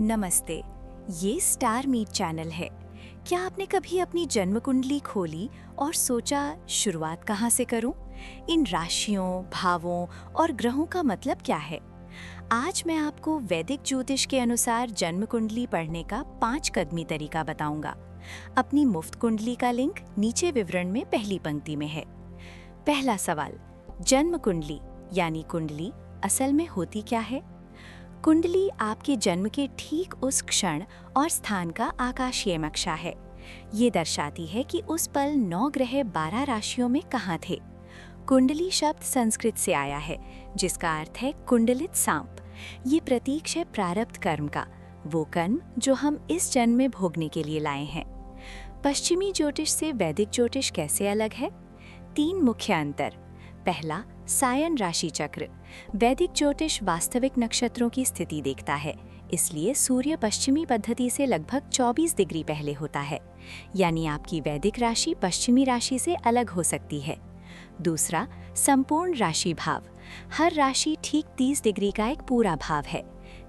नमस्ते। ये star meet channel है। क्या आपने कभी अपनी जन्म कुंडली खोली और सोचा शुरुआत कहाँ से करूं? इन राशियों, भावों और ग्रहों का मतलब क्या है? आज मैं आपको वैदिक ज्योतिष के अनुसार जन्म कुंडली पढ़ने का 5 कदमी तरीका बताऊंगा। अपनी मुफ्त कुंडली का लिंक नीचे विवरण में पहली पंक्ति में है। पहला सवाल, जन्म कुंडली यानी कुंडली असल में होती क्या है? कुंडली आपके जन्म के ठीक उस क्षण और स्थान का आकाशीय नक्शा है। ये दर्शाती है कि उस पल 9 ग्रह 12 राशियों में कहाँ थे। कुंडली शब्द संस्कृत से आया है, जिसका अर्थ है कुंडलित सांप। ये प्रतीक है प्रारब्ध कर्म का, वो कर्म जो हम इस जन्म में भोगने के लिए लाए हैं। पश्चिमी ज्योतिष से वैदिक ज्योतिष कैसे अलग है? 3 मुख्य अंतर। पहला, सायन राशि चक्र। वैदिक ज्योतिष वास्तविक नक्षत्रों की स्थिति देखता है, इसलिए सूर्य पश्चिमी पद्धति से लगभग 24 डिग्री पहले होता है, यानी आपकी वैदिक राशि पश्चिमी राशि से अलग हो सकती है। दूसरा, संपूर्ण राशि भाव। हर राशि ठीक 30 डिग्री का एक पूरा भाव है।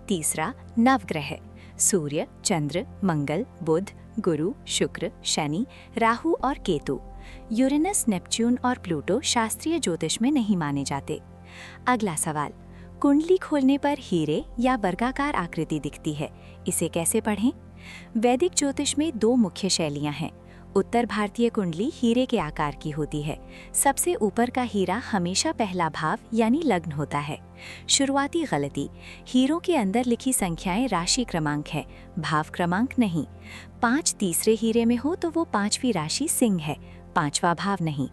तीसरा, नवग्रह। सूर्य, चंद्र, मंगल, बुध, गुरु, शुक्र, शनि, राहु और केतु। यूरेनस, नेपच्यून और प्लूटो शास्त्रीय ज्योतिष में नहीं माने जाते। अगला सवाल, कुंडली खोलने पर हीरे या वर्गाकार आकृति दिखती है, इसे कैसे पढ़ें? वैदिक ज्योतिष में 2 मुख्य शैलियां हैं। उत्तर भारतीय कुंडली हीरे के आकार की होती है। सबसे ऊपर का हीरा हमेशा पहला भाव यानी लग्न होता है। शुरुआती गलती, हीरों के अंदर लिखी संख्याएं राशि क्रमांक है, भाव क्रमांक नहीं। 5 तीसरे हीरे में हो तो वो 5वीं राशि सिंह है, 5वां भाव नहीं।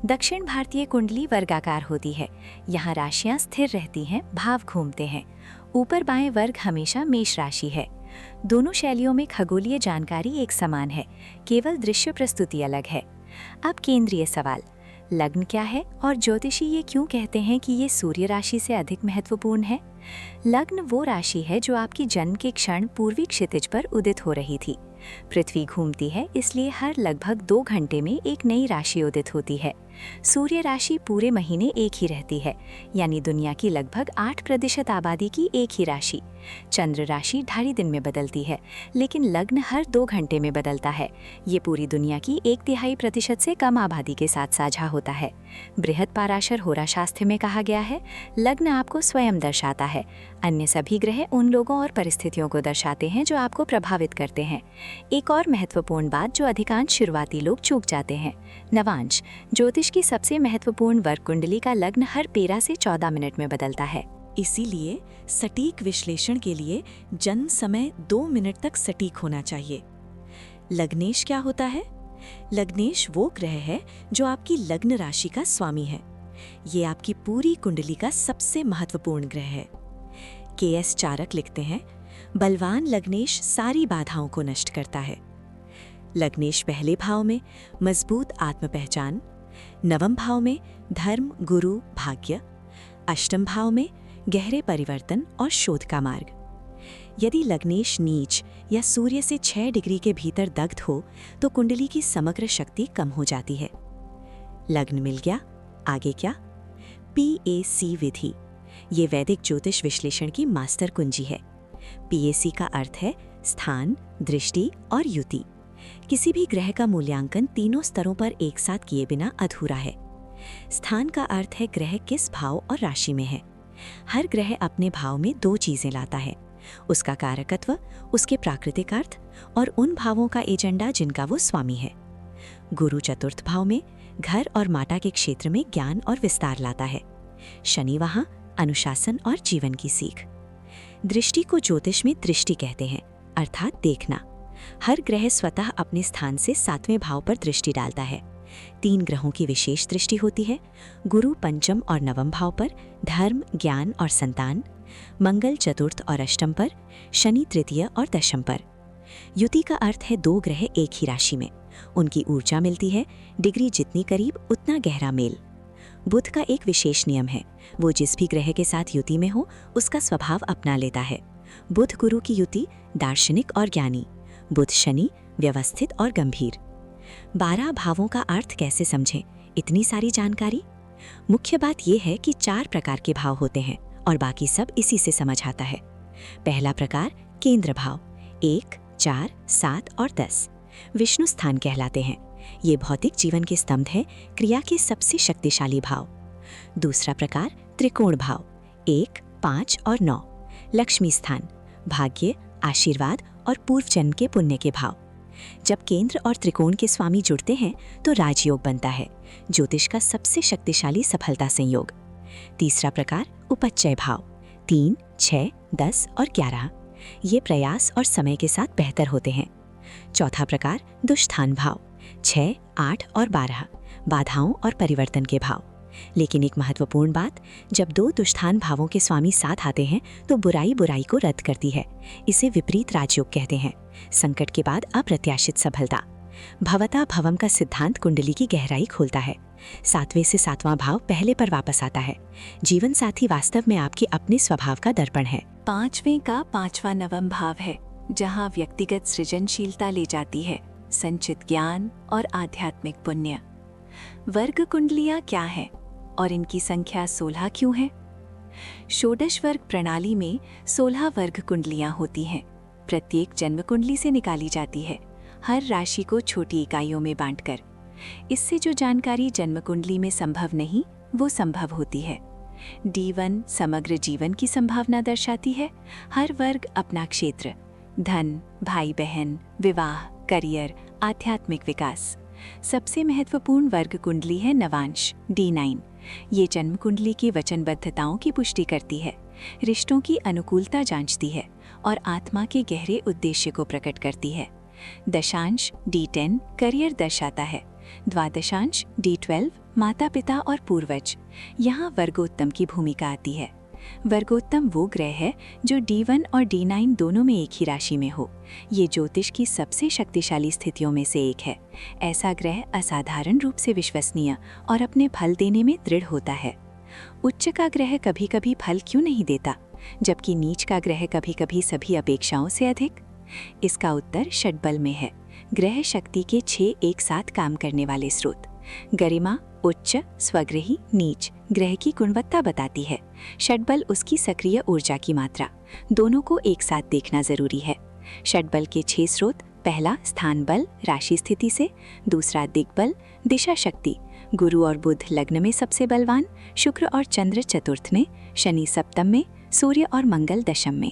दक्षिण भारतीय कुंडली वर्गाकार होती है। यहाँ राशियां स्थिर रहती हैं, भाव घूमते हैं। ऊपर बाएं वर्ग हमेशा मेष राशि है। दोनों शैलियों में खगोलीय जानकारी एक समान है, केवल दृश्य प्रस्तुति अलग है। अब केंद्रीय सवाल, लग्न क्या है और ज्योतिषी ये क्यों कहते हैं कि ये सूर्य राशि से अधिक महत्वपूर्ण है? लग्न वो राशि है जो आपकी जन्म के क्षण पूर्वी क्षितिज पर उदित हो रही थी। पृथ्वी घूमती है, इसलिए हर लगभग 2 घंटे में एक नई राशि उदित होती है। सूर्य राशि पूरे महीने एक ही रहती है, यानी दुनिया की लगभग 8% आबादी की एक ही राशि। चंद्र राशि 2.5 दिन में बदलती है, लेकिन लग्न हर 2 घंटे में बदलता है। ये पूरी दुनिया की 1/3% से कम आबादी के साथ साझा होता है। बृहद पाराशर होरा शास्त्र में कहा गया है, लग्न आपको स्वयं दर्शाता है, अन्य सभी ग्रह उन लोगों और परिस्थितियों को दर्शाते हैं जो आपको प्रभावित करते हैं। एक और महत्वपूर्ण बात जो अधिकांश शुरुआती लोग चूक जाते हैं, नवांश। ज्योतिष की सबसे महत्वपूर्ण वर्ग कुंडली का लग्न हर 13 से 14 मिनट में बदलता है। इसीलिए सटीक विश्लेषण के लिए जन्म समय 2 मिनट तक सटीक होना चाहिए। लग्नेश क्या होता है? लग्नेश वो ग्रह है जो आपकी लग्न राशि का स्वामी है। ये आपकी पूरी कुंडली का सबसे महत्वपूर्ण ग्रह है। के.एस. चारक लिखते हैं, बलवान लग्नेश सारी बाधाओं को नष्ट करता है। लग्नेश पहले भाव में मजबूत आत्म पहचान, नवम भाव में धर्म, गुरु, भाग्य, अष्टम भाव में गहरे परिवर्तन और शोध का मार्ग। यदि लग्नेश नीच या सूर्य से 6 डिग्री के भीतर दग्ध हो तो कुंडली की समग्र शक्ति कम हो जाती है। लग्न मिल गया, आगे क्या? PAC विधि, ये वैदिक ज्योतिष विश्लेषण की मास्टर कुंजी है। PAC का अर्थ है स्थान, दृष्टि और युति। किसी भी ग्रह का मूल्यांकन तीनों स्तरों पर एक साथ किए बिना अधूरा है। स्थान का अर्थ है ग्रह किस भाव और राशि में है। हर ग्रह अपने भाव में 2 चीजें लाता है, उसका कारकत्व, उसके प्राकृतिक अर्थ और उन भावों का एजेंडा जिनका वो स्वामी है। गुरु चतुर्थ भाव में घर और माता के क्षेत्र में ज्ञान और विस्तार लाता है। शनि वहां अनुशासन और जीवन की सीख। दृष्टि को ज्योतिष में दृष्टि कहते हैं, अर्थात देखना। हर ग्रह स्वतः अपने स्थान से 7वें भाव पर दृष्टि डालता है। 3 ग्रहों की विशेष दृष्टि होती है, गुरु पंचम और नवम भाव पर, धर्म, ज्ञान और संतान, मंगल चतुर्थ और अष्टम पर, शनि तृतीय और दशम पर। युति का अर्थ है 2 ग्रह एक ही राशि में, उनकी ऊर्जा मिलती है, डिग्री जितनी करीब उतना गहरा मेल। बुध का एक विशेष नियम है, वो जिस भी ग्रह के साथ युति में हो उसका स्वभाव अपना लेता है। बुध गुरु की युति दार्शनिक और ज्ञानी, बुध शनि व्यवस्थित और गंभीर। 12 भावों का अर्थ कैसे समझें? इतनी सारी जानकारी। मुख्य बात यह है कि 4 प्रकार के भाव होते हैं और बाकी सब इसी से समझ आता है। पहला प्रकार केंद्र भाव 1, 4, 7 और 10 विष्णु स्थान कहलाते हैं। ये भौतिक जीवन के स्तंभ है, क्रिया के सबसे शक्तिशाली भाव। दूसरा प्रकार त्रिकोण भाव 1, 5 और 9 लक्ष्मी स्थान, भाग्य, आशीर्वाद और पूर्व जन्म के पुण्य के भाव। जब केंद्र और त्रिकोण के स्वामी जुड़ते हैं तो राजयोग बनता है, ज्योतिष का सबसे शक्तिशाली सफलता संयोग। तीसरा प्रकार उपचय भाव 3, 6, 10 और 11 ये प्रयास और समय के साथ बेहतर होते हैं। चौथा प्रकार दुष्स्थान भाव 6, 8 और 12 बाधाओं और परिवर्तन के भाव। लेकिन एक महत्वपूर्ण बात, जब दो दुष्स्थान भावों के स्वामी साथ आते हैं तो बुराई बुराई को रद्द करती है। इसे विपरीत राजयोग कहते हैं। संकट के बाद अप्रत्याशित सफलता। भवता भवम का सिद्धांत कुंडली की गहराई खोलता है। 7वें से 7वां भाव पहले पर वापस आता है। जीवन साथी वास्तव में आपके अपने स्वभाव का दर्पण है। 5वें का 5वां नवम भाव है, जहाँ व्यक्तिगत सृजनशीलता ले जाती है, संचित ज्ञान और आध्यात्मिक पुण्य। वर्ग कुंडलियाँ क्या है और इनकी संख्या 16 क्यों है? षोडश वर्ग प्रणाली में 16 वर्ग कुंडलियाँ होती हैं। प्रत्येक जन्म कुंडली से निकाली जाती है, हर राशि को छोटी इकाइयों में बांटकर। इससे जो जानकारी जन्म कुंडली में संभव नहीं, वो संभव होती है। D1 समग्र जीवन की संभावना दर्शाती है। हर वर्ग अपना क्षेत्र, धन, भाई बहन, विवाह, करियर, आध्यात्मिक विकास। सबसे महत्वपूर्ण वर्ग कुंडली है नवांश D9। ये जन्म कुंडली की वचनबद्धताओं की पुष्टि करती है, रिश्तों की अनुकूलता जांचती है और आत्मा के गहरे उद्देश्य को प्रकट करती है। दशांश D10 करियर दर्शाता है। द्वादशांश D12 माता पिता और पूर्वज। यहाँ वर्गोत्तम की भूमिका आती है। वर्गोत्तम वो ग्रह है जो D1 और D9 दोनों में एक ही राशि में हो। ये ज्योतिष की सबसे शक्तिशाली स्थितियों में से एक है। ऐसा ग्रह असाधारण रूप से विश्वसनीय और अपने फल देने में दृढ़ होता है। उच्च का ग्रह कभी कभी फल क्यों नहीं देता, जबकि नीच का ग्रह कभी कभी सभी अपेक्षाओं से अधिक? इसका उत्तर षड्बल में है। ग्रह शक्ति के 6 एक साथ काम करने वाले स्रोत। गरिमा, उच्च, स्वग्रही, नीच ग्रह की गुणवत्ता बताती है। षड्बल उसकी सक्रिय ऊर्जा की मात्रा। दोनों को एक साथ देखना जरूरी है। षड्बल के 6 स्रोत। पहला स्थान बल राशि स्थिति से, दूसरा दिग्बल दिशा शक्ति, गुरु और बुध लग्न में सबसे बलवान, शुक्र और चंद्र चतुर्थ में, शनि सप्तम में, सूर्य और मंगल दशम में,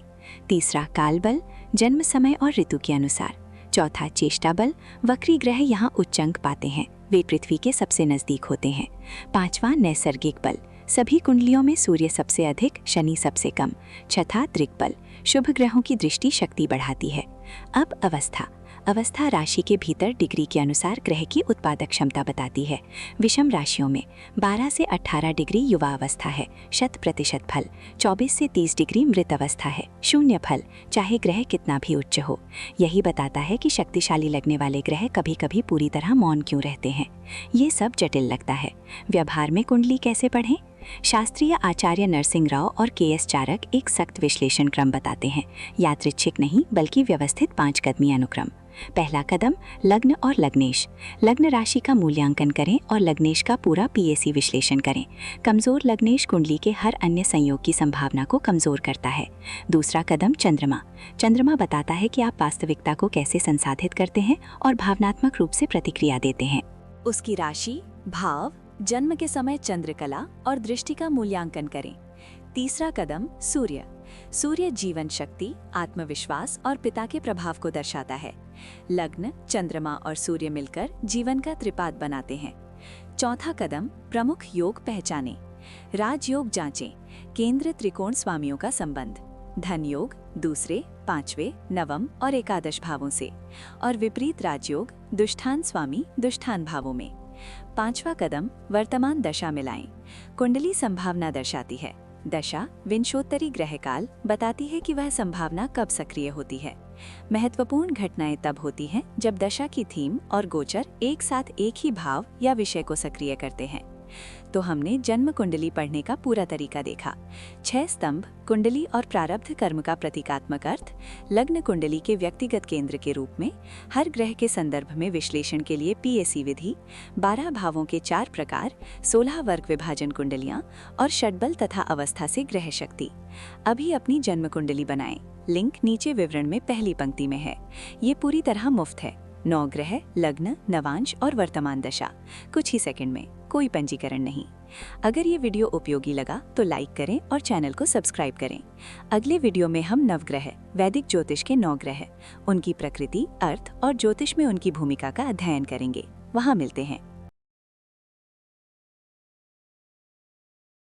तीसरा काल बल जन्म समय और ऋतु के अनुसार, चौथा चेष्टा बल वक्री ग्रह यहाँ उच्च अंक पाते हैं, वे पृथ्वी के सबसे नजदीक होते हैं, पांचवा नैसर्गिक बल सभी कुंडलियों में सूर्य सबसे अधिक शनि सबसे कम, छठा दिग्बल शुभ ग्रहों की दृष्टि शक्ति बढ़ाती है। अब अवस्था राशि के भीतर डिग्री के अनुसार ग्रह की उत्पादक क्षमता बताती है। विषम राशियों में 12 से 18 डिग्री युवा अवस्था है, 100% फल। 24 से 30 डिग्री मृत अवस्था है, 0 फल, चाहे ग्रह कितना भी उच्च हो। यही बताता है कि शक्तिशाली लगने वाले ग्रह कभी कभी पूरी तरह मौन क्यों रहते हैं। ये सब जटिल लगता है। व्यवहार में कुंडली कैसे पढ़ें? शास्त्रीय आचार्य नरसिंह राव और KS चारक एक सख्त विश्लेषण क्रम बताते हैं, यादृच्छिक नहीं बल्कि व्यवस्थित 5 कदमी अनुक्रम। पहला कदम लग्न और लग्नेश। लग्न राशि का मूल्यांकन करें और लग्नेश का पूरा PAC विश्लेषण करें। कमजोर लग्नेश कुंडली के हर अन्य संयोग की संभावना को कमजोर करता है। दूसरा कदम चंद्रमा। चंद्रमा बताता है कि आप वास्तविकता को कैसे संसाधित करते हैं और भावनात्मक रूप से प्रतिक्रिया देते हैं। उसकी राशि, भाव, जन्म के समय चंद्रकला और दृष्टि का मूल्यांकन करें। तीसरा कदम सूर्य। सूर्य जीवन शक्ति, आत्मविश्वास और पिता के प्रभाव को दर्शाता है। लग्न, चंद्रमा और सूर्य मिलकर जीवन का त्रिपाद बनाते हैं। चौथा कदम प्रमुख योग पहचानें। राजयोग जांचें। केंद्र त्रिकोण स्वामियों का संबंध, धन योग दूसरे, 5वें, नवम और एकादश भावों से, और विपरीत राजयोग दुष्टान स्वामी दुष्टान भावों में। पांचवा कदम वर्तमान दशा मिलाएं। कुंडली संभावना दर्शाती है। दशा विंशोत्तरी ग्रहकाल बताती है कि वह संभावना कब सक्रिय होती है। महत्वपूर्ण घटनाएं तब होती हैं जब दशा की थीम और गोचर एक साथ एक ही भाव या विषय को सक्रिय करते हैं। तो हमने जन्म कुंडली पढ़ने का पूरा तरीका देखा। 6 स्तंभ, कुंडली और प्रारब्ध कर्म का प्रतीकात्मक अर्थ, लग्न कुंडली के व्यक्तिगत केंद्र के रूप में, हर ग्रह के संदर्भ में विश्लेषण के लिए PAC विधि, 12 भावों के 4 प्रकार, 16 वर्ग विभाजन कुंडलियां और षड्बल तथा अवस्था से ग्रह शक्ति। अभी अपनी जन्म कुंडली बनाएं। लिंक नीचे विवरण में पहली पंक्ति में है। ये पूरी तरह मुफ्त है। 9 ग्रह, लग्न, नवांश और वर्तमान दशा, कुछ ही सेकंड में, कोई पंजीकरण नहीं। अगर ये वीडियो उपयोगी लगा तो लाइक करें और चैनल को सब्सक्राइब करें। अगले वीडियो में हम नवग्रह, वैदिक ज्योतिष के 9 ग्रह, उनकी प्रकृति, अर्थ और ज्योतिष में उनकी भूमिका का अध्ययन करेंगे। वहां मिलते हैं।